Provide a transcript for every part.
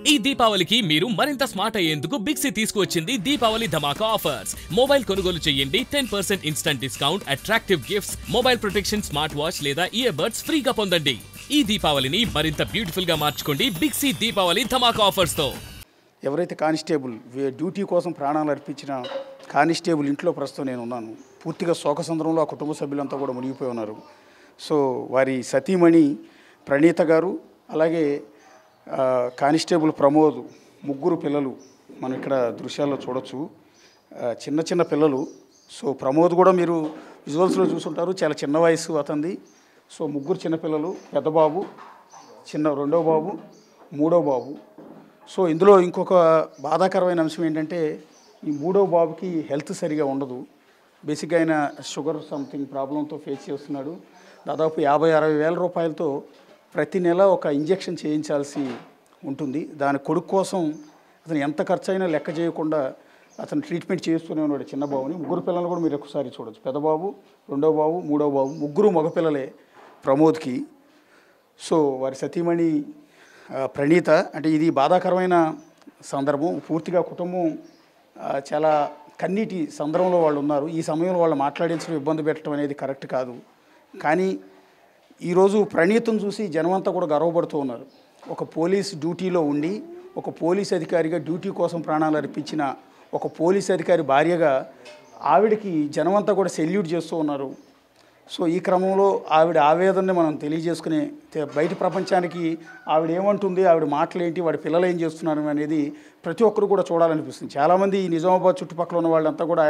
ఈ దీపావళికి మీరు మరింత స్మార్ట్ అయ్యేందుకు బిగ్ సి తీసుకువచ్చింది దీపావళి ధమాకా ఆఫర్స్. మొబైల్ కొనుగోలు చేయండి 10% instant discount, attractive gifts, mobile protection smart watch లేదా ఇయర్ బడ్స్ ఫ్రీగా పొందండి. ఈ దీపావళిని మరింత బ్యూటిఫుల్ గా మార్చుకోండి బిగ్ సి దీపావళి ధమాకా ఆఫర్స్ తో. ఎవరైతే కానిస్టేబుల్ డ్యూటీ కోసం ప్రాణాలు అర్పించిన కానిస్టేబుల్ ఇంట్లో ప్రస్తుతం నేను ఉన్నాను. పూర్తిగా శోకసంద్రంలో ఆ కుటుంబ సభ్యులంతా కూడా మునిగిపోయి ఉన్నారు. సో వారి సతీమణి ప్రణీత గారు, అలాగే కానిస్టేబుల్ ప్రమోద్, ముగ్గురు పిల్లలు మనం ఇక్కడ దృశ్యాల్లో చూడొచ్చు. చిన్న చిన్న పిల్లలు. సో ప్రమోద్ కూడా మీరు విజువల్స్లో చూసుంటారు, చాలా చిన్న వయసు అతనిది. సో ముగ్గురు చిన్నపిల్లలు, పెద్ద బాబు, రెండో బాబు, మూడో బాబు. సో ఇందులో ఇంకొక బాధాకరమైన అంశం ఏంటంటే ఈ మూడో బాబుకి హెల్త్ సరిగా ఉండదు. బేసిక్గా ఆయన షుగర్ సంథింగ్ ప్రాబ్లంతో ఫేస్ చేస్తున్నాడు. దాదాపు 50-60 వేల రూపాయలతో ప్రతి నెల ఒక ఇంజెక్షన్ చేయించాల్సి ఉంటుంది. దాని కొడుకు కోసం అతను ఎంత ఖర్చు అయినా లెక్క చేయకుండా అతను ట్రీట్మెంట్ చేస్తూనే ఉన్నాడు చిన్న బాబుని. ముగ్గురు పిల్లలు కూడా మీరు ఒకసారి చూడొచ్చు. పెద్ద బాబు, రెండో బాబు, మూడో బాబు, ముగ్గురు మగపిల్లలే ప్రమోద్కి. సో వారి సతీమణి ప్రణీత. అంటే ఇది బాధాకరమైన సందర్భం. పూర్తిగా కుటుంబం చాలా కన్నీటి సందర్భంలో వాళ్ళు ఉన్నారు. ఈ సమయంలో వాళ్ళు మాట్లాడించడం, ఇబ్బంది పెట్టడం అనేది కరెక్ట్ కాదు. కానీ ఈరోజు ప్రణీతను చూసి జనమంతా కూడా గర్వపడుతూ ఉన్నారు. ఒక పోలీస్ డ్యూటీలో ఉండి, ఒక పోలీస్ అధికారిగా డ్యూటీ కోసం ప్రాణాలు అర్పించిన ఒక పోలీస్ అధికారి భార్యగా ఆవిడకి జనమంతా కూడా సెల్యూట్ చేస్తూ ఉన్నారు. సో ఈ క్రమంలో ఆవిడ ఆవేదనని మనం తెలియజేసుకునే బయట ప్రపంచానికి ఆవిడ ఏమంటుంది, ఆవిడ మాటలు ఏంటి, వాడి పిల్లలు ఏం చేస్తున్నారు అనేది ప్రతి ఒక్కరు కూడా చూడాలనిపిస్తుంది. చాలామంది ఈ నిజామాబాద్ చుట్టుపక్కల ఉన్న వాళ్ళంతా కూడా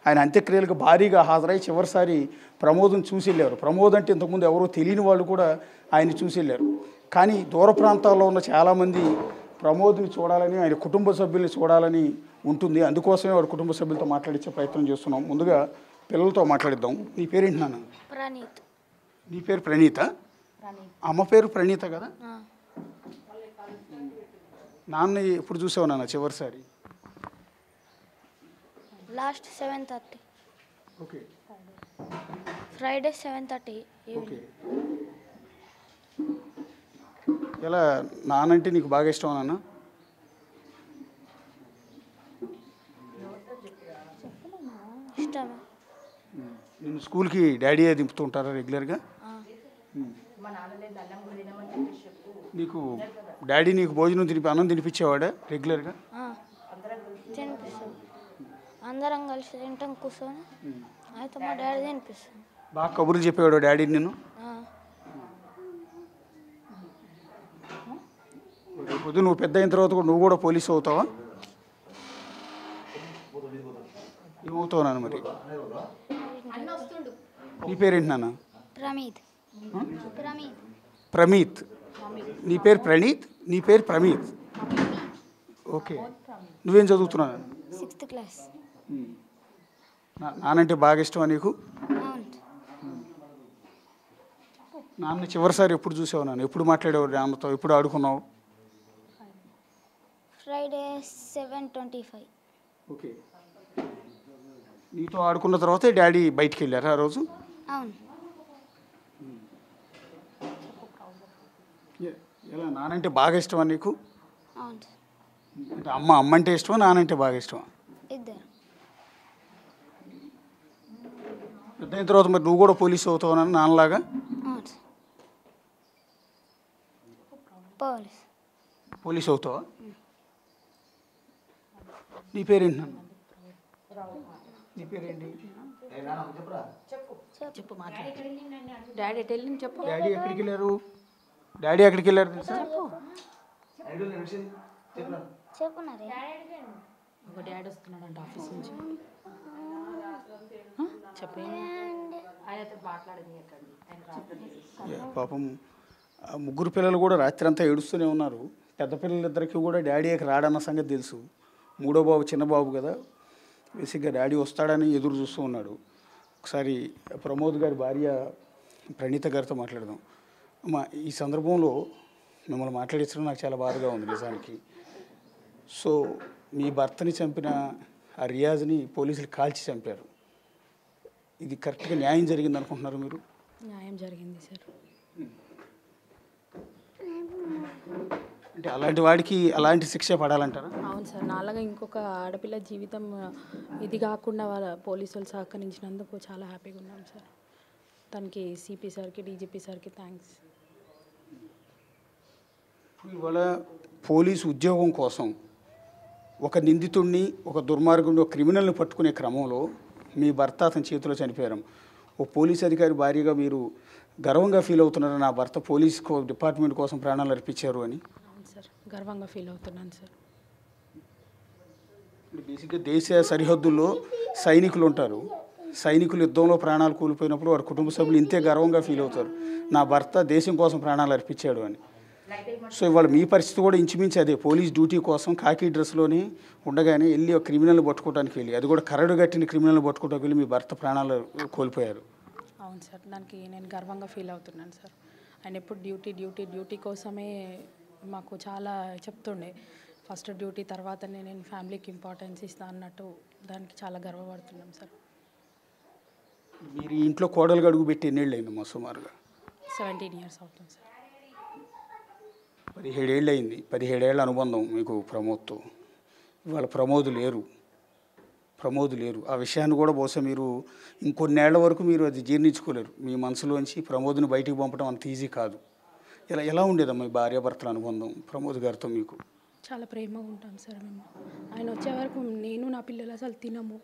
ఆయన అంత్యక్రియలకు భారీగా హాజరై చివరిసారి ప్రమోద్ని చూసి వెళ్ళారు. ప్రమోద్ అంటే ఇంతకుముందు ఎవరో తెలియని వాళ్ళు కూడా ఆయన్ని చూసి వెళ్ళారు. కానీ దూర ప్రాంతాల్లో ఉన్న చాలామంది ప్రమోద్ని చూడాలని, ఆయన కుటుంబ సభ్యుల్ని చూడాలని ఉంటుంది. అందుకోసమే వాడి కుటుంబ సభ్యులతో మాట్లాడించే ప్రయత్నం చేస్తున్నాం. ముందుగా పిల్లలతో మాట్లాడిద్దాం. నీ పేరేంటి నాన్న? ప్రణీత్. నీ పేరు ప్రణీత? అమ్మ పేరు ప్రణీత కదా? నాన్న ఎప్పుడు చూసావు నాన్న చివరిసారి? లాస్ట్ 7:30. ఓకే. ఫ్రైడే 7:30. ఓకే. ఎలా నానంటే నీకు బాగా ఇష్టం నాన్న? ఇష్టమే. నేను స్కూల్కి డాడీ దింపుతూ ఉంటారా రెగ్యులర్గా? నీకు డాడీ నీకు భోజనం అన్నం తినిపించేవాడా రెగ్యులర్గా? తినిపిస్తాం. అందరం కలిసి తింటాం కూర్చొని. అయితే మా డాడీ తినిపిస్తాం. బాగా కబుర్లు చెప్పేవాడు డాడీ నిన్ను? రేపు నువ్వు పెద్ద అయిన తర్వాత కూడా నువ్వు కూడా పోలీసు అవుతావా? ఏమవుతావు నాన్న మరి? నీ పేరేంటి నాన్న? ప్రమీత్. ప్రమీత్. నీ పేరు ప్రణీత్, నీ పేరు ప్రమీత్. ఓకే. నువ్వేం చదువుతున్నావు? 6th class. నానంటే బాగా ఇష్టమా నీకు? నాన్న చివరిసారి ఎప్పుడు చూసావు నాన్న? ఎప్పుడు మాట్లాడేవాడు నాన్నతో? ఎప్పుడు ఆడుకున్నావు? ఫ్రైడే 7:25. ఓకే. నీతో ఆడుకున్న తర్వాతే డాడీ బయటికి వెళ్ళారా ఆ రోజు? అవును. ఎలా నానంటే బాగా ఇష్టమా నీకు? అవును. అంటే అమ్మ అంటే ఇష్టమా, నానంటే బాగా ఇష్టమా? ఇద్దరు. పెద్ద అయిన తర్వాత మరి నువ్వు కూడా పోలీసు అవుతావు నాన్నలాగా? అవును. పోలీసు అవుతావా? నీ పేరేంటి నాన్న? నీ పేరేంటి? డాడీ చెప్పు. డాడీ ఎక్కడికి వెళ్ళారు? డాడీ ఎక్కడికి వెళ్ళారు తెలుసా? ఒక డాడీ వస్తున్నాడంట ఆఫీస్ నుంచి. చెప్పండి. పాపం ముగ్గురు పిల్లలు కూడా రాత్రి అంతా ఏడుస్తూనే ఉన్నారు. పెద్ద పిల్లలిద్దరికీ కూడా డాడీకి రాడన్న సంగతి తెలుసు. మూడో బాబు చిన్న బాబు కదా, బేసిక్గా డాడీ వస్తాడని ఎదురు చూస్తూ ఉన్నాడు. ఒకసారి ప్రమోద్ గారి భార్య ప్రణీత గారితో మాట్లాడదాం. అమ్మ, ఈ సందర్భంలో మిమ్మల్ని మాట్లాడించడం నాకు చాలా బాధగా ఉంది నిజానికి. సో మీ భర్తని చంపిన ఆ రియాజ్ని పోలీసులు కాల్చి చంపారు. ఇది కరెక్ట్గా న్యాయం జరిగింది అనుకుంటున్నారు మీరు? న్యాయం జరిగింది సార్. అంటే అలాంటి వాడికి అలాంటి శిక్ష పడాలంటారా? అవును సార్, నాలాగా ఇంకొక ఆడపిల్ల జీవితం ఇది కాకుండా వాళ్ళ పోలీసు వాళ్ళు సహకరించినందుకు చాలా హ్యాపీగా ఉన్నాం సార్. తనకి సిపి సార్కి డీజీపీ సార్కి థ్యాంక్స్. ఇవాళ పోలీసు ఉద్యోగం కోసం ఒక నిందితుడిని, ఒక దుర్మార్గుడిని, ఒక క్రిమినల్ని పట్టుకునే క్రమంలో మీ భర్త అతని చేతిలో చనిపోయారు. ఓ పోలీస్ అధికారి భార్యగా మీరు గర్వంగా ఫీల్ అవుతున్నారు, నా భర్త పోలీస్ డిపార్ట్మెంట్ కోసం ప్రాణాలు అర్పించారు అని? అవును సార్, గర్వంగా ఫీల్ అవుతున్నాను సార్. బేసిక్గా దేశ సరిహద్దుల్లో సైనికులు ఉంటారు. సైనికులు యుద్ధంలో ప్రాణాలు కోల్పోయినప్పుడు వారి కుటుంబ సభ్యులు ఇంతే గర్వంగా ఫీల్ అవుతారు, నా భర్త దేశం కోసం ప్రాణాలు అర్పించాడు అని. సో ఇవాళ మీ పరిస్థితి కూడా ఇంచుమించి అదే. పోలీస్ డ్యూటీ కోసం కాకి డ్రెస్లోనే ఉండగానే వెళ్ళి ఒక క్రిమినల్ని పట్టుకోవడానికి వెళ్ళి, అది కూడా కరడు కట్టిన క్రిమినల్ని పట్టుకోవడానికి వెళ్ళి మీ భర్త ప్రాణాలు కోల్పోయారు. అవును సార్, దానికి నేను గర్వంగా ఫీల్ అవుతున్నాను సార్. ఆయన ఎప్పుడు డ్యూటీ కోసమే మాకు చాలా చెప్తుండే. ఫస్ట్ డ్యూటీ తర్వాతనే నేను ఫ్యామిలీకి ఇంపార్టెన్స్ ఇస్తా అన్నట్టు, దానికి చాలా గర్వపడుతున్నాం సార్. మీరు ఈ ఇంట్లో కోడలుగా అడుగు పెట్టి ఎన్నేళ్ళు అయిందమ్మా? సుమారుగా 17 years అవుతుంది సార్. 17 ఏళ్ళు అయింది. 17 ఏళ్ళ అనుబంధం మీకు ప్రమోద్తో. ఇవాళ ప్రమోద్ లేరు. ఆ విషయాన్ని కూడా బహుశా మీరు ఇంకొన్నేళ్ల వరకు మీరు అది జీర్ణించుకోలేరు. మీ మనసులోంచి ప్రమోద్ని బయటికి పంపడం అంత ఈజీ కాదు. ఎలా ఉండేదమ్మా మీ భార్యాభర్తల అనుబంధం ప్రమోద్ గారితో మీకు? చాలా ప్రేమగా ఉంటాం సార్ మేము. ఆయన వచ్చే వరకు నేను నా పిల్లలు అసలు తినము.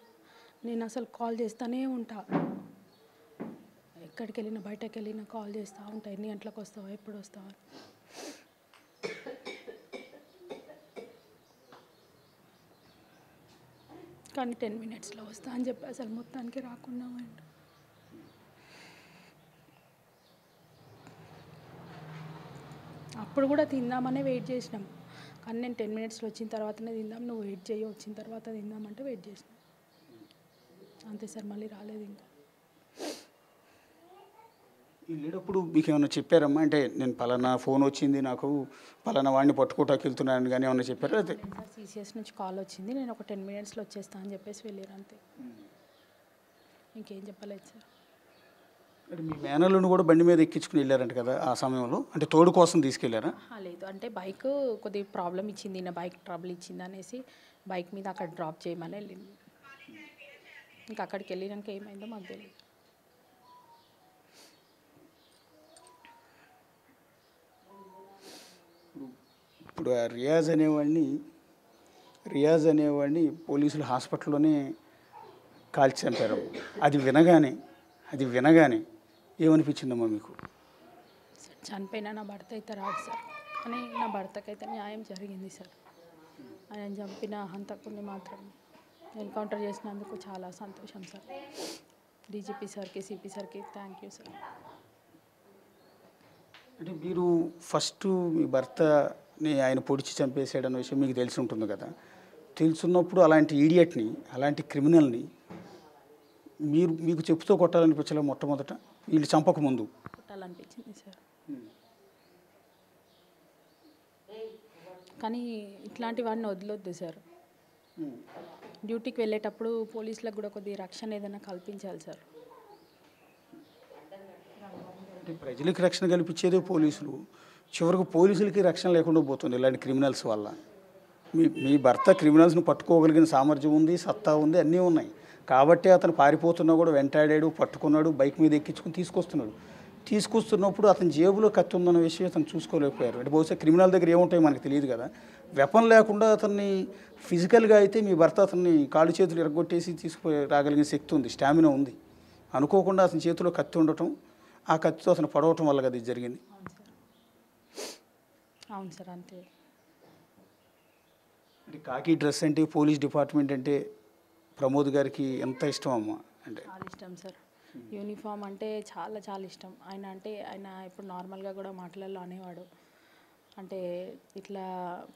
నేను అసలు కాల్ చేస్తూనే ఉంటా. ఎక్కడికి వెళ్ళినా బయటకు వెళ్ళినా కాల్ చేస్తూ ఉంటా, ఎన్ని గంటలకు వస్తావా, ఎప్పుడు వస్తావా. కానీ 10 minutesలో వస్తా అని చెప్పి అసలు మొత్తానికి రాకుండా పోయిండు. అప్పుడు కూడా తిందామనే వెయిట్ చేసినాం, కానీ నేను 10 minutesలో వచ్చిన తర్వాతనే తిందాం, నువ్వు వెయిట్ చేయి, వచ్చిన తర్వాత తిందామంటే వెయిట్ చేసినాం. అంతే సార్, మళ్ళీ రాలేదు ఇంకా. వెళ్ళేటప్పుడు మీకు ఏమైనా చెప్పారమ్మా? అంటే నేను పలానా ఫోన్ వచ్చింది, నాకు పలానా వాడిని పట్టుకోవటానికి వెళ్తున్నాను కానీ ఏమన్నా చెప్పారా? అయితే సార్ సిసిఎస్ నుంచి కాల్ వచ్చింది, నేను ఒక 10 minutesలో వచ్చేస్తా అని చెప్పేసి వెళ్ళారు అంతే, ఇంకేం చెప్పలేదు సార్. అంటే మీ మేనల్ని కూడా బండి మీద ఎక్కించుకుని వెళ్ళారంట కదా ఆ సమయంలో? అంటే తోడు కోసం తీసుకెళ్లారా? లేదు, అంటే బైక్ కొద్దిగా ప్రాబ్లం ఇచ్చింది, నా బైక్ ట్రబుల్ ఇచ్చింది అనేసి బైక్ మీద అక్కడ డ్రాప్ చేయమని వెళ్ళింది. ఇంకా అక్కడికి వెళ్ళినాక ఏమైందో మాకు తెలియదు. ఇప్పుడు ఆ రియాజ్ అనేవాడిని పోలీసులు హాస్పిటల్లోనే కాల్చి చంపారు. అది వినగానే ఏమనిపించిందమ్మా మీకు? చనిపోయినా నా భర్త అయితే రాడు సార్, కానీ నా భర్తకైతే న్యాయం జరిగింది సార్. ఆయన చంపిన హంతకుని మాత్రం ఎన్కౌంటర్ చేసినందుకు చాలా సంతోషం సార్. డీజీపీ సార్కి, సిపి సార్కి థ్యాంక్ యూ సార్. అంటే మీరు ఫస్ట్ మీ భర్తని ఆయన పొడిచి చంపేసాడన్న విషయం మీకు తెలిసి ఉంటుంది కదా. తెలుసున్నప్పుడు అలాంటి ఈడియట్ని, అలాంటి క్రిమినల్ని మీకు చెప్పుతో కొట్టాలనిపించలే మొట్టమొదట వీళ్ళు చంపకముందు? కొట్టాలనిపించింది సార్, కానీ ఇట్లాంటి వాడిని వదిలొద్దు సార్. డ్యూటీకి వెళ్ళేటప్పుడు పోలీసులకు కూడా కొద్దిగా రక్షణ ఏదైనా కల్పించాలి సార్. అంటే ప్రజలకు రక్షణ కల్పించేదే పోలీసులు, చివరికి పోలీసులకి రక్షణ లేకుండా పోతుంది ఇలాంటి క్రిమినల్స్ వల్ల. మీ భర్త క్రిమినల్స్ని పట్టుకోగలిగిన సామర్థ్యం ఉంది, సత్తా ఉంది, అన్నీ ఉన్నాయి కాబట్టి అతను పారిపోతున్నా కూడా వెంటాడాడు, పట్టుకున్నాడు, బైక్ మీద ఎక్కించుకుని తీసుకొస్తున్నప్పుడు అతని జేబులో కత్తి ఉందన్న విషయం అతను చూసుకోలేకపోయారు. అంటే బహుశా క్రిమినల్ దగ్గర ఏముంటాయో మనకు తెలియదు కదా. వెపన్ లేకుండా అతన్ని ఫిజికల్గా అయితే మీ భర్త అతన్ని కాళ్ళు చేతులు ఎరగొట్టేసి తీసుకుపోయి రాగలిగిన శక్తి ఉంది, స్టామినా ఉంది. అనుకోకుండా అతని చేతిలో కత్తి ఉండటం, ఆ కత్తితో అతను పడవటం వల్ల కదా ఇది జరిగింది. అవును సార్, అంతే. అంటే కాకి డ్రెస్ అంటే, పోలీస్ డిపార్ట్మెంట్ అంటే ప్రమోద్ గారికి ఎంత ఇష్టం అమ్మా? అంటే చాలా ఇష్టం సార్. యూనిఫామ్ అంటే చాలా చాలా ఇష్టం. ఆయన ఇప్పుడు నార్మల్గా కూడా మాటలలో అనేవాడు, అంటే ఇట్లా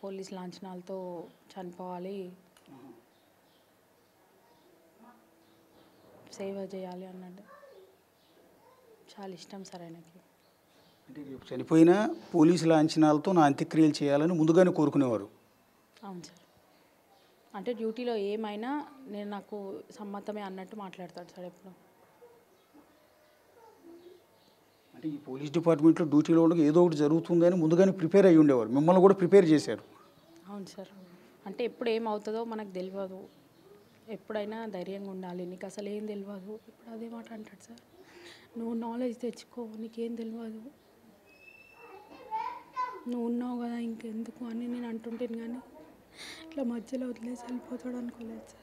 పోలీస్ లాంఛనాలతో చనిపోవాలి, సేవ చేయాలి అన్నట్టు. చాలా ఇష్టం సార్ ఆయనకి. అంటే రేపు చనిపోయినా పోలీసు లాంఛనాలతో నా అంత్యక్రియలు చేయాలని ముందుగానే కోరుకునేవారు. అవును సార్, అంటే డ్యూటీలో ఏమైనా నేను నాకు సమ్మతమే అన్నట్టు మాట్లాడతాడు సార్ ఎప్పుడు. అంటే ఈ పోలీస్ డిపార్ట్మెంట్లో డ్యూటీలో ఉండగా ఏదో ఒకటి జరుగుతుందని ముందుగానే ప్రిపేర్ అయ్యి ఉండేవారు, మిమ్మల్ని కూడా ప్రిపేర్ చేశారు. అవును సార్. అంటే ఎప్పుడు ఏమవుతుందో మనకు తెలియదు, ఎప్పుడైనా ధైర్యంగా ఉండాలి, నీకు అసలు ఏం తెలియదు. ఇప్పుడు అదే మాట అంటాడు సార్, నువ్వు నాలెడ్జ్ తెచ్చుకో, నీకేం తెలియదు, నువ్వు ఉన్నావు కదా ఇంకెందుకు అని నేను అంటుంటాను. కానీ ఇట్లా మధ్యలో వదిలేసి వెళ్ళిపోతాడు అనుకోలేదు సార్.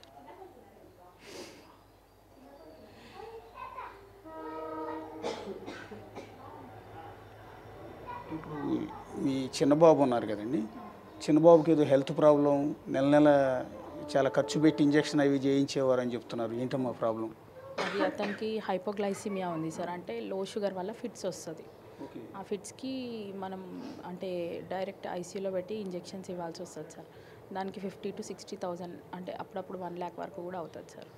ఇప్పుడు మీ చిన్నబాబు ఉన్నారు కదండి, చిన్నబాబుకి ఏదో హెల్త్ ప్రాబ్లం, నెల నెల చాలా ఖర్చు పెట్టి ఇంజక్షన్ అవి చేయించేవారు అని చెప్తున్నారు. ఏంటమ్మా ప్రాబ్లం? అది అతనికి హైపోగ్లైసిమియా ఉంది సార్, అంటే లో షుగర్ వల్ల ఫిట్స్ వస్తుంది. ఆ ఫిట్స్కి మనం అంటే డైరెక్ట్ ఐసీయూలో పెట్టి ఇంజెక్షన్స్ ఇవ్వాల్సి వస్తుంది సార్. దానికి 50,000 to 60,000 అంటే అప్పుడప్పుడు 1,00,000 వరకు కూడా అవుతుంది సార్.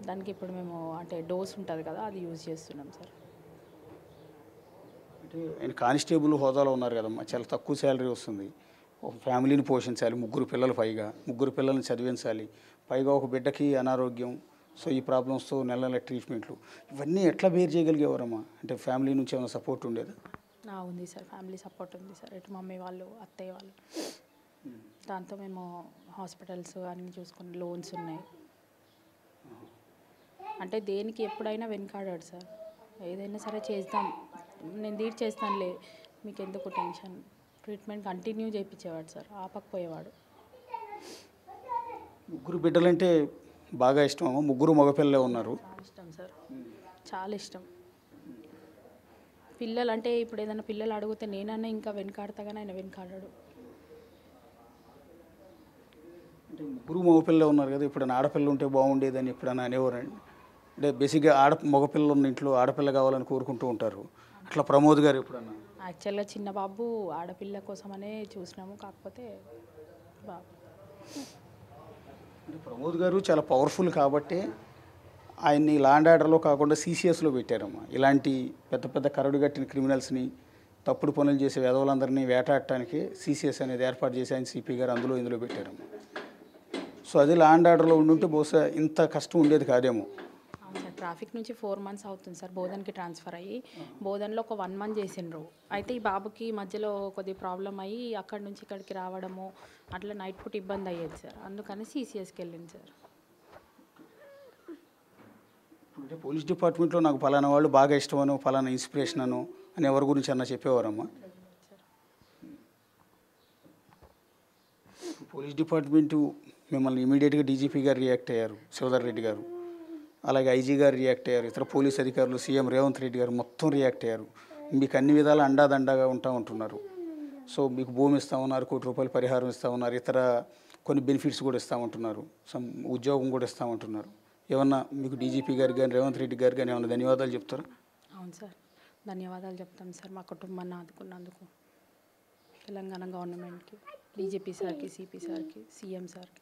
దానికి ఇప్పుడు మేము అంటే డోస్ ఉంటుంది కదా, అది యూజ్ చేస్తున్నాం సార్. అంటే ఆయన కానిస్టేబుల్ హోదాలో ఉన్నారు కదమ్మా, చాలా తక్కువ శాలరీ వస్తుంది, ఒక ఫ్యామిలీని పోషించాలి, 3 పిల్లలు పైగా, 3 పిల్లల్ని చదివించాలి, పైగా ఒక బిడ్డకి అనారోగ్యం, సో ఈ ప్రాబ్లమ్స్తో నెల నెల ట్రీట్మెంట్లు, ఇవన్నీ ఎట్లా బేర్ చేయగలిగేవారమ్మా? అంటే ఫ్యామిలీ నుంచి ఏమైనా సపోర్ట్ ఉండేదా? ఉంది సార్, ఫ్యామిలీ సపోర్ట్ ఉంది సార్. ఇటు మమ్మీ వాళ్ళు, అత్తయ్య వాళ్ళు, దాంతో మేము హాస్పిటల్స్ అన్నీ చూసుకుని లోన్స్ ఉన్నాయి. అంటే దేనికి ఎప్పుడైనా వెనకాడాడు సార్, ఏదైనా సరే చేద్దాం, నేను చేస్తానులే, మీకు ఎందుకు టెన్షన్, ట్రీట్మెంట్ కంటిన్యూ చేయించేవాడు సార్, ఆపకపోయేవాడు. 3 బిడ్డలంటే బాగా ఇష్టమమ్మా, 3 మగపిల్లలే ఉన్నారు. చాలా ఇష్టం సార్, చాలా ఇష్టం. పిల్లలు అంటే ఇప్పుడు ఏదైనా పిల్లలు అడిగితే నేనన్నా ఇంకా వెనకాడతా, కానీ ఆయన వెనకాడాడు. అంటే 3 మగపిల్లలే ఉన్నారు కదా, ఇప్పుడు ఆడపిల్ల ఉంటే బాగుండేదని ఎప్పుడన్నా అనేవారండి? అంటే బేసిక్గా మగపిల్లలు ఉన్న ఇంట్లో ఆడపిల్ల కావాలని కోరుకుంటూ ఉంటారు, అట్లా ప్రమోద్ గారు ఎప్పుడన్నా? యాక్చువల్గా చిన్న బాబు ఆడపిల్ల కోసమనే చూసినాము, కాకపోతే బాబు. అంటే ప్రమోద్ గారు చాలా పవర్ఫుల్ కాబట్టి ఆయన్ని లా అండ్ ఆర్డర్లో కాకుండా సీసీఎస్లో పెట్టారమ్మా. ఇలాంటి పెద్ద పెద్ద కరడు కట్టిన క్రిమినల్స్ని, తప్పుడు పనులు చేసే వెధవలందరినీ వేటాడటానికి సీసీఎస్ అనేది ఏర్పాటు చేసి ఆయన సిపి గారు ఇందులో పెట్టారమ్మా. సో అది లా అండ్ ఆర్డర్లో ఉండుంటే బహుశా ఇంత కష్టం ఉండేది కాదేమో. అవును సార్, ట్రాఫిక్ నుంచి 4 months అవుతుంది సార్, బోధన్కి ట్రాన్స్ఫర్ అయ్యి. బోధన్లో ఒక 1 month చేసిండ్రు. అయితే ఈ బాబుకి మధ్యలో కొద్ది ప్రాబ్లం అయ్యి అక్కడి నుంచి ఇక్కడికి రావడము అట్లా నైట్ పూట ఇబ్బంది అయ్యేది సార్, అందుకని సీసీఎస్కి వెళ్ళింది సార్. అంటే పోలీస్ డిపార్ట్మెంట్లో నాకు ఫలానా వాళ్ళు బాగా ఇష్టమను, ఫలానా ఇన్స్పిరేషన్ అను అని ఎవరి గురించి అన్న చెప్పేవారమ్మా? పోలీస్ డిపార్ట్మెంటు మిమ్మల్ని ఇమీడియట్గా డీజీపీ గారు రియాక్ట్ అయ్యారు, శివధర్ రెడ్డి గారు, అలాగే ఐజీ గారు రియాక్ట్ అయ్యారు, ఇతర పోలీస్ అధికారులు, సీఎం రేవంత్ రెడ్డి గారు మొత్తం రియాక్ట్ అయ్యారు. మీకు అన్ని విధాలు అండాదండాగా ఉంటున్నారు. సో మీకు భూమి ఇస్తామన్నారు, ₹1 కోటి పరిహారం ఇస్తామన్నారు, ఇతర కొన్ని బెనిఫిట్స్ కూడా ఇస్తామంటున్నారు, ఉద్యోగం కూడా ఇస్తామంటున్నారు. ఏమన్నా మీకు డీజీపీ గారు కానీ రేవంత్ రెడ్డి గారు కానీ ఏమన్నా ధన్యవాదాలు చెప్తారా? అవును సార్, ధన్యవాదాలు చెప్తాం సార్, మా కుటుంబాన్ని ఆదుకున్నందుకు తెలంగాణ గవర్నమెంట్కి, డీజీపీ సార్కి, సిపి సార్కి, సీఎం సార్కి.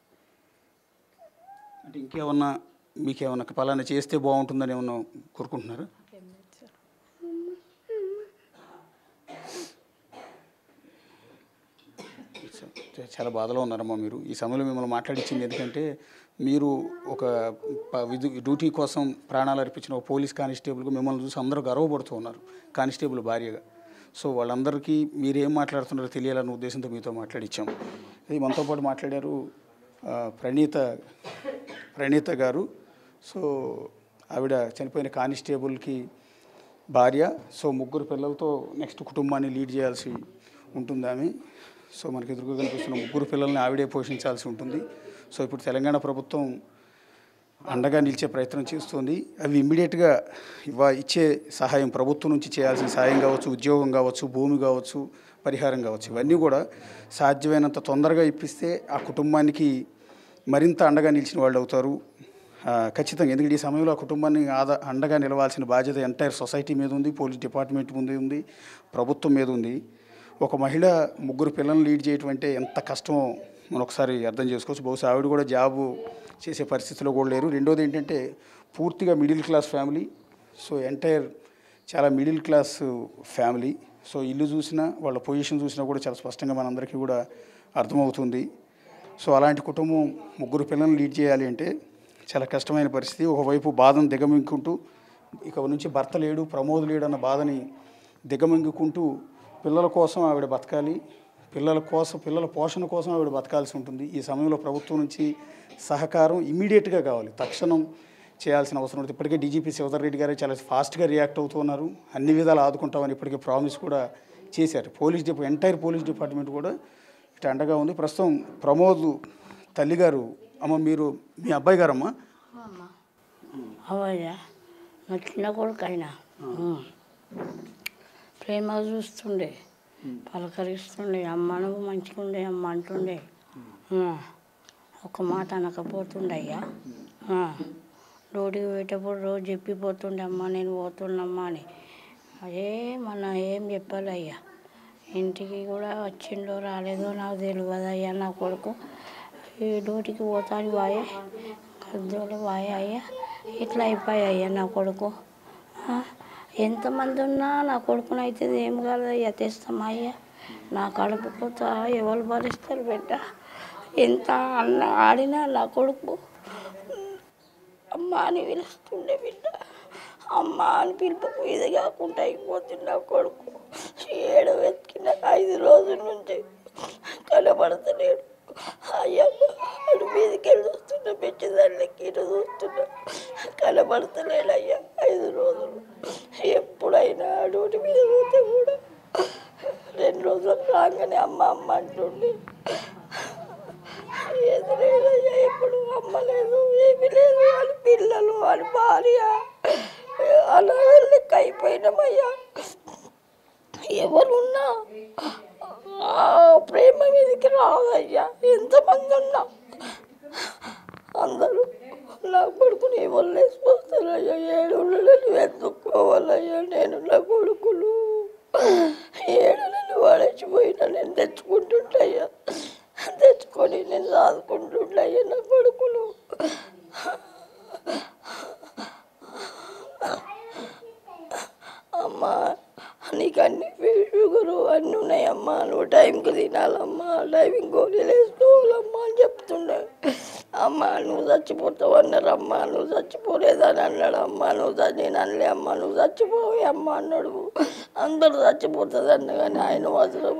అంటే ఇంకేమన్నా మీకేమన్నా పలానా చేస్తే బాగుంటుందని ఏమన్నా కోరుకుంటున్నారా? ఏం లేదు సార్. చాలా బాధలో ఉన్నారమ్మా మీరు. ఈ సమయంలో మిమ్మల్ని మాట్లాడించింది ఎందుకంటే మీరు ఒక డ్యూటీ కోసం ప్రాణాలు అర్పించిన ఒక పోలీస్ కానిస్టేబుల్గా మిమ్మల్ని చూసి అందరూ గర్వపడుతూ ఉన్నారు, కానిస్టేబుల్ భార్యగా. సో వాళ్ళందరికీ మీరు ఏం మాట్లాడుతున్నారో తెలియాలన్న ఉద్దేశంతో మీతో మాట్లాడించాం. అది మనతో పాటు మాట్లాడారు ప్రణీత గారు. సో ఆవిడ చనిపోయిన కానిస్టేబుల్కి భార్య. సో 3 పిల్లలతో నెక్స్ట్ కుటుంబాన్ని లీడ్ చేయాల్సి ఉంటుంది ఆమె. సో మనకి ఎదురుగా కనిపిస్తున్న 3 పిల్లల్ని ఆవిడే పోషించాల్సి ఉంటుంది. సో ఇప్పుడు తెలంగాణ ప్రభుత్వం అండగా నిలిచే ప్రయత్నం చేస్తుంది. అవి ఇమ్మీడియట్గా ఇచ్చే సహాయం, ప్రభుత్వం నుంచి చేయాల్సిన సహాయం కావచ్చు, ఉద్యోగం కావచ్చు, భూమి కావచ్చు, పరిహారం కావచ్చు, ఇవన్నీ కూడా సాధ్యమైనంత తొందరగా ఇప్పిస్తే ఆ కుటుంబానికి మరింత అండగా నిలిచిన వాళ్ళు అవుతారు ఖచ్చితంగా. ఎందుకంటే ఈ సమయంలో ఆ కుటుంబాన్ని అండగా నిలవాల్సిన బాధ్యత ఎంటైర్ సొసైటీ మీద ఉంది, పోలీస్ డిపార్ట్మెంట్ ముందు ఉంది, ప్రభుత్వం మీద ఉంది. ఒక మహిళ 3 పిల్లల్ని లీడ్ చేయటం అంటే ఎంత కష్టమో మనం ఒకసారి అర్థం చేసుకోవచ్చు. బహుశా ఆవిడ కూడా జాబు చేసే పరిస్థితిలో కూడా లేరు. రెండోది ఏంటంటే పూర్తిగా middle class family. So entire చాలా మిడిల్ క్లాస్ ఫ్యామిలీ. సో ఇల్లు చూసినా, వాళ్ళ పొజిషన్ చూసినా కూడా చాలా స్పష్టంగా మనందరికీ కూడా అర్థమవుతుంది. సో అలాంటి కుటుంబం 3 పిల్లల్ని లీడ్ చేయాలి అంటే చాలా కష్టమైన పరిస్థితి. ఒకవైపు బాధను దిగమింగుకుంటూ ఇక నుంచి భర్త లేడు, ప్రమోద్ లేడు అన్న బాధని దిగమింగుకుంటూ పిల్లల కోసం ఆవిడ బతకాలి, పిల్లల పోషణ కోసం ఆవిడ బతకాల్సి ఉంటుంది. ఈ సమయంలో ప్రభుత్వం నుంచి సహకారం ఇమీడియట్గా కావాలి, తక్షణం చేయాల్సిన అవసరం ఉంటుంది. ఇప్పటికే డీజీపీ శివధర్ రెడ్డి గారు చాలా ఫాస్ట్గా రియాక్ట్ అవుతున్నారు, అన్ని విధాలు ఆదుకుంటామని ఇప్పటికే ప్రామిస్ కూడా చేశారు. ఎంటైర్ పోలీస్ డిపార్ట్మెంట్ కూడా ఇటు అండగా ఉంది. ప్రస్తుతం ప్రమోద్ తల్లిగారు, అమ్మ మీరు మీ అబ్బాయి గారమ్మా? అవయ్యా నా చిన్న కొడుకైనా ప్రేమ చూస్తుండే, పలకరిస్తుండే, అమ్మ నువ్వు మంచిగా ఉండే అమ్మ అంటుండే. ఒక మాట అనకపోతుండే అయ్యా. రోడ్డుకి పోయేటప్పుడు రోజు చెప్పిపోతుండే, అమ్మ నేను పోతున్నమ్మా అని. ఏం చెప్పాలి అయ్యా. ఇంటికి కూడా వచ్చిండో రాలేదో నాకు తెలియదు అయ్యా. నా కొడుకు ఈ డ్యూటీకి పోతాను వాయే, గద్దోలు వాయే అయ్యా. ఇట్లా అయిపోయాయ్యా నా కొడుకు. ఎంతమంది ఉన్నా నా కొడుకునైతే ఏం కాదయ్యా, తెస్తామా అయ్యా. నా కడుపు కోత ఎవరు భరిస్తారు బిడ్డ. ఎంత అన్న ఆడినా నా కొడుకు అమ్మ అని పిలుస్తుండే బిడ్డ. అమ్మ అని పిలుపుకు ఇది కాకుండా అయిపోతుంది నా కొడుకు. 7 వెతికిన 5 రోజుల నుంచి కనబడతలేడు. అయ్యమ్మ అటు మీదకి వెళ్ళి చూస్తున్నా, పెంచేదానికి ఇటు చూస్తున్నా, కనబడతలేడు అయ్యా 5 రోజులు. ఎప్పుడైనా అడవుటి మీద పోతే కూడా 2 రోజులు రాగానే అమ్మ అమ్మ అంటుండే. ఏది లేదయ్యా, ఎప్పుడు అమ్మ లేదు, ఏమి లేదు. వాళ్ళ పిల్లలు, వాళ్ళ భార్య అలా లెక్క అయిపోయినామయ్యా. ఎవరున్నా ప్రేమ మీదకి రాదయ్యా. ఎంతమంది ఉన్నా అందరూ నా కొడుకుని వదిలేసిపోతారయ్యా. 7 నెలలు ఎత్తుకోవాలయ్యా. నేను నా కొడుకులు 7 నెలలు వాడేసిపోయినా నేను తెచ్చుకుంటుంటయ్యా. తెచ్చుకొని నేను చదువుకుంటుంటయ్యా నా కొడుకులు. అమ్మా నీకు అన్ని షుగరు అన్నీ ఉన్నాయమ్మా, నువ్వు టైంకి తినాలమ్మా, టైంకి గోళీలు వేసుకోవాలమ్మా అని చెప్తుండే. అమ్మ నువ్వు చచ్చిపోతావు అన్నారు. అమ్మ నువ్వు చచ్చిపోలేదని అన్నాడు. అమ్మ నేను అనలే అమ్మ నువ్వు చచ్చిపోవే అమ్మ అన్నాడు. అందరూ చచ్చిపోతుంది అన్న కానీ ఆయన మాత్రం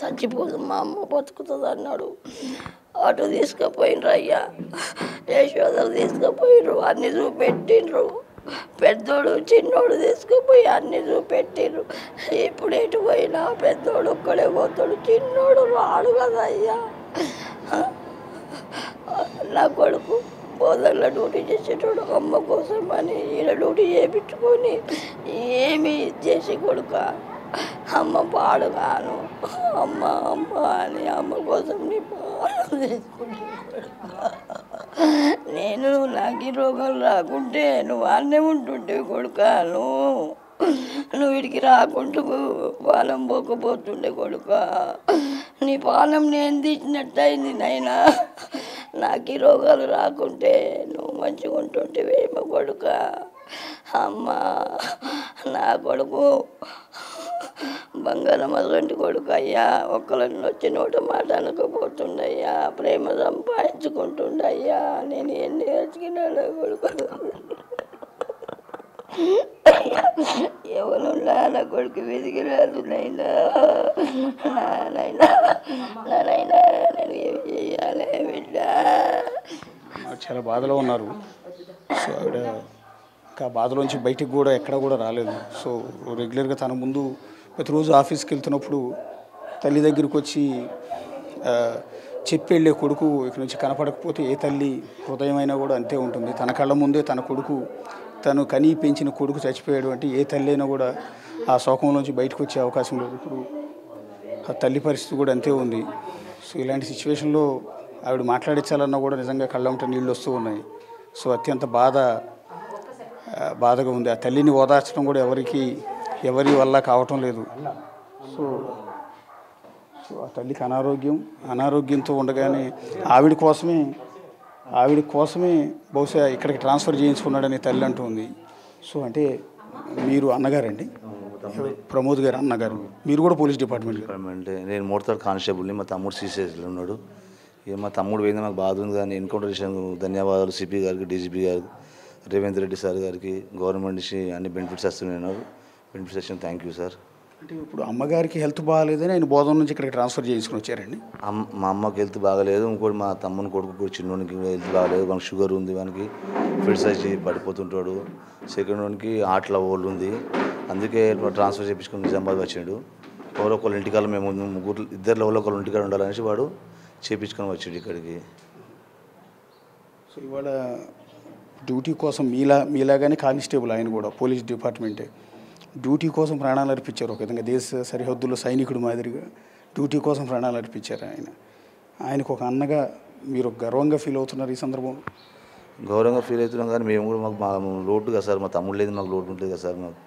చచ్చిపోదు, మా అమ్మ బతుకుతుంది అన్నాడు. అటు తీసుకుపోయినరు అయ్యా, యశోదరు తీసుకుపోయినరు, అన్ని చూపెట్టిండ్రు. పెద్దోడు చిన్నోడు తీసుకుపోయి అన్ని చూపెట్టిర్రు. ఇప్పుడు ఎటు పోయినా పెద్దోడు ఒక్కడే పోతాడు, చిన్నోడు రాడు కదా అయ్యా. నా కొడుకు బోధనలో డ్యూటీ చేసేటోడు అమ్మ కోసం అని ఈయన డ్యూటీ చేయించుకొని ఏమి చేసి కొడుక అమ్మ పాడుగాను అమ్మ అమ్మ అని అమ్మ కోసం నీ పాడు తీసుకుంటున్నాడు. నేను నాకు ఈ రోగాలు రాకుంటే నువ్వు అన్నే ఉంటుంటే కొడుక, నువ్వు వీడికి రాకుంటూ పానం పోకపోతుండే కొడుక. నీ పానం నేను తీసినట్టు అయింది నైనా. నాకు ఈ రోగాలు రాకుంటే నువ్వు మంచిగా ఉంటుంటేవేమో కొడుక. అమ్మ నా కొడుకు బంగారం అటువంటి కొడుకు అయ్యా. ఒక్కళ్ళని వచ్చి నోట మాట అనకపోతుండయ్యా, ప్రేమ సంపాదించుకుంటుండయ్యా. నేను ఎన్ని వెతికినాడు కొడుకు. ఎవరున్నా నా కొడుకు వెతికిరాదు నైనా. నానైనా నేను ఏమి చేయాలి బిడ్డ. చాలా బాధలో ఉన్నారు. సో ఆవిడ ఇంకా బాధలోంచి బయటికి కూడా ఎక్కడ కూడా రాలేదు. సో రెగ్యులర్గా తన ముందు ప్రతిరోజు ఆఫీస్కి వెళ్తున్నప్పుడు తల్లి దగ్గరికి వచ్చి చెప్పి వెళ్ళే కొడుకు ఇక్కడ నుంచి కనపడకపోతే ఏ తల్లి హృదయమైనా కూడా అంతే ఉంటుంది. తన కళ్ళ ముందే తన కొడుకు, తను కనీ పెంచిన కొడుకు చచ్చిపోయాడు అంటే ఏ తల్లి అయినా కూడా ఆ శోకంలోంచి బయటకు వచ్చే అవకాశం లేదు. ఇప్పుడు ఆ తల్లి పరిస్థితి కూడా అంతే ఉంది. సో ఇలాంటి సిచ్యువేషన్లో ఆవిడ మాట్లాడించాలన్నా కూడా నిజంగా కళ్ళంట నీళ్ళు వస్తూ ఉన్నాయి. సో అత్యంత బాధగా ఉంది. ఆ తల్లిని ఓదార్చడం కూడా ఎవరి వల్ల కావటం లేదు. సో ఆ తల్లికి అనారోగ్యంతో ఉండగానే ఆవిడ కోసమే బహుశా ఇక్కడికి ట్రాన్స్ఫర్ చేయించుకున్నాడని తల్లి అంటుంది. సో అంటే మీరు అన్నగారండి, ప్రమోద్ గారు అన్నగారు, మీరు కూడా పోలీస్ డిపార్ట్మెంట్? నేను మోడతాడు కానిస్టేబుల్ని, మా తమ్ముడు సీసీఎస్లో ఉన్నాడు. ఇక మా తమ్ముడు పోయింది నాకు బాధ ఉంది, కానీ ఎన్కౌంటర్ చేసినందుకు ధన్యవాదాలు సిపి గారికి, డీజీపీ గారికి, రేవంత్ రెడ్డి సార్ గారికి గవర్నమెంట్ నుంచి అన్ని బెనిఫిట్స్ వస్తున్నాయి. బెనిఫిట్స్ వచ్చిన థ్యాంక్ యూ సార్. అంటే ఇప్పుడు అమ్మగారికి హెల్త్ బాగాలేదని ఆయన బోధన నుంచి ఇక్కడికి ట్రాన్స్ఫర్ చేసుకుని వచ్చారండి. మా అమ్మకి హెల్త్ బాగాలేదు, ఇంకోటి మా తమ్ముని కొడుకు కూడా చిన్నోనికి హెల్త్ బాగాలేదు. వానికి షుగర్ ఉంది, వానికి ఫిట్స్ వచ్చి పడిపోతుంటాడు. సెకండ్ వానికి హార్ట్లో హోల్ ఉంది, అందుకే ట్రాన్స్ఫర్ చేయించుకుని నిజామాబాద్ వచ్చిండు. ఎవరో ఒకళ్ళు ఇంటికాల మేము ముగ్గురు ఇద్దరు ఎవరో ఒకళ్ళు ఇంటికాడ ఉండాలనేసి వాడు చేయించుకొని వచ్చాడు ఇక్కడికి. సో ఇవాళ డ్యూటీ కోసం మీలాగానే కానిస్టేబుల్ ఆయన కూడా పోలీస్ డిపార్ట్మెంటే డ్యూటీ కోసం ప్రాణాలు అర్పించారు. ఒక విధంగా దేశ సరిహద్దుల్లో సైనికుడు మాదిరిగా డ్యూటీ కోసం ప్రాణాలు అర్పించారు ఆయనకు ఒక అన్నగా మీరు గర్వంగా ఫీల్ అవుతున్నారు ఈ సందర్భంలో? గౌరవంగా ఫీల్ అవుతున్నాం, కానీ మేము కూడా మాకు మా లోటు కదా సార్, మా తమ్ముడు లేదు, మాకు లోటు ఉంటుంది కదా సార్. మాకు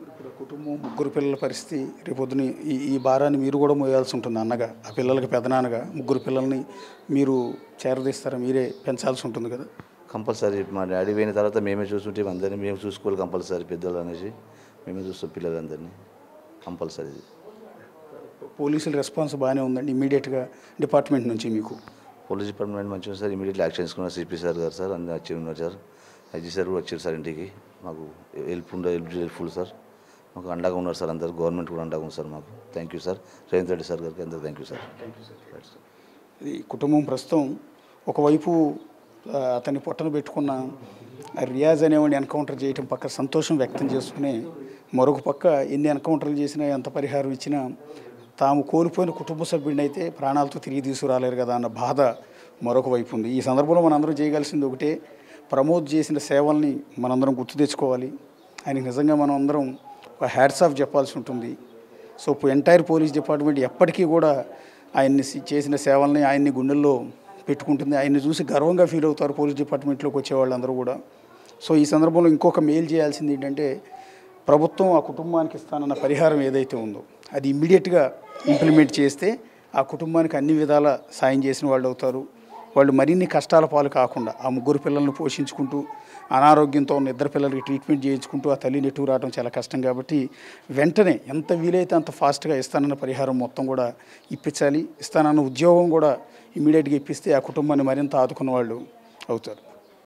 ఇప్పుడు కుటుంబం ముగ్గురు పిల్లల పరిస్థితి రేపొద్దున ఈ భారాన్ని మీరు కూడా మోయాల్సి ఉంటుంది అన్నగా. ఆ పిల్లలకి పెదనాన్నగా ముగ్గురు పిల్లల్ని మీరు చేరదీస్తారా, మీరే పెంచాల్సి ఉంటుంది కదా? కంపల్సరీ మా డాడీ పోయిన తర్వాత మేమే చూస్తుంటే అందరినీ మేము చూసుకోవాలి కంపల్సరీ. పెద్దలు అనేసి మేమే చూస్తాం పిల్లలందరినీ కంపల్సరీ. పోలీసుల రెస్పాన్స్ బాగానే ఉందండి ఇమీడియట్గా డిపార్ట్మెంట్ నుంచి మీకు? పోలీస్ డిపార్ట్మెంట్ మంచిగా ఉంది సార్, ఇమీడియట్లీ యాక్షన్ తీసుకున్నారు. సిపి సార్ గారు సార్ అన్నీ వచ్చి ఉన్నారు సార్. ఐజీ సార్ కూడా వచ్చారు సార్ ఇంటికి. మాకు హెల్ప్ఫుల్ సార్, మాకు అండగా ఉన్నారు సార్. అందరు గవర్నమెంట్ కూడా అండగా ఉంది సార్ మాకు. Thank you sir. Revanth Reddy sir గారికి అందరూ థ్యాంక్ యూ సార్. ఈ కుటుంబం ప్రస్తుతం ఒకవైపు అతన్ని పొట్టను పెట్టుకున్న రియాజ్ అనేవాడిని ఎన్కౌంటర్ చేయటం పక్క సంతోషం వ్యక్తం చేసుకుని, మరొక పక్క ఎన్ని ఎన్కౌంటర్లు చేసినా ఎంత పరిహారం ఇచ్చినా తాము కోల్పోయిన కుటుంబ సభ్యుడిని అయితే ప్రాణాలతో తిరిగి తీసుకురాలేరు కదా అన్న బాధ మరొక వైపు ఉంది. ఈ సందర్భంలో మనందరం చేయగలిసింది ఒకటే, ప్రమోద్ చేసిన సేవల్ని మనందరం గుర్తు తెచ్చుకోవాలి. ఆయనకి నిజంగా మనం అందరం ఒక హ్యాట్స్ ఆఫ్ చెప్పాల్సి ఉంటుంది. సో ఎంటైర్ పోలీస్ డిపార్ట్మెంట్ ఎప్పటికీ కూడా ఆయన్ని చేసిన సేవల్ని ఆయన్ని గుండెల్లో పెట్టుకుంటుంది. ఆయన్ని చూసి గర్వంగా ఫీల్ అవుతారు పోలీస్ డిపార్ట్మెంట్లోకి వచ్చేవాళ్ళందరూ కూడా. సో ఈ సందర్భంలో ఇంకొక మెయిల్ చేయాల్సింది ఏంటంటే, ప్రభుత్వం ఆ కుటుంబానికి ఇస్తానన్న పరిహారం ఏదైతే ఉందో అది ఇమ్మీడియట్గా ఇంప్లిమెంట్ చేస్తే ఆ కుటుంబానికి అన్ని విధాల సాయం చేసిన వాళ్ళు అవుతారు. వాళ్ళు మరిన్ని కష్టాల పాలు కాకుండా ఆ ముగ్గురు పిల్లలను పోషించుకుంటూ అనారోగ్యంతో ఉన్న ఇద్దరు పిల్లలకి ట్రీట్మెంట్ చేయించుకుంటూ ఆ తల్లిని ఎటు రావడం చాలా కష్టం. కాబట్టి వెంటనే ఎంత వీలైతే అంత ఫాస్ట్గా ఇస్తానన్న పరిహారం మొత్తం కూడా ఇప్పించాలి. ఇస్తానన్న ఉద్యోగం కూడా ఇమ్మీడియట్గా ఇప్పిస్తే ఆ కుటుంబాన్ని మరింత ఆదుకున్న వాళ్ళు అవుతారు.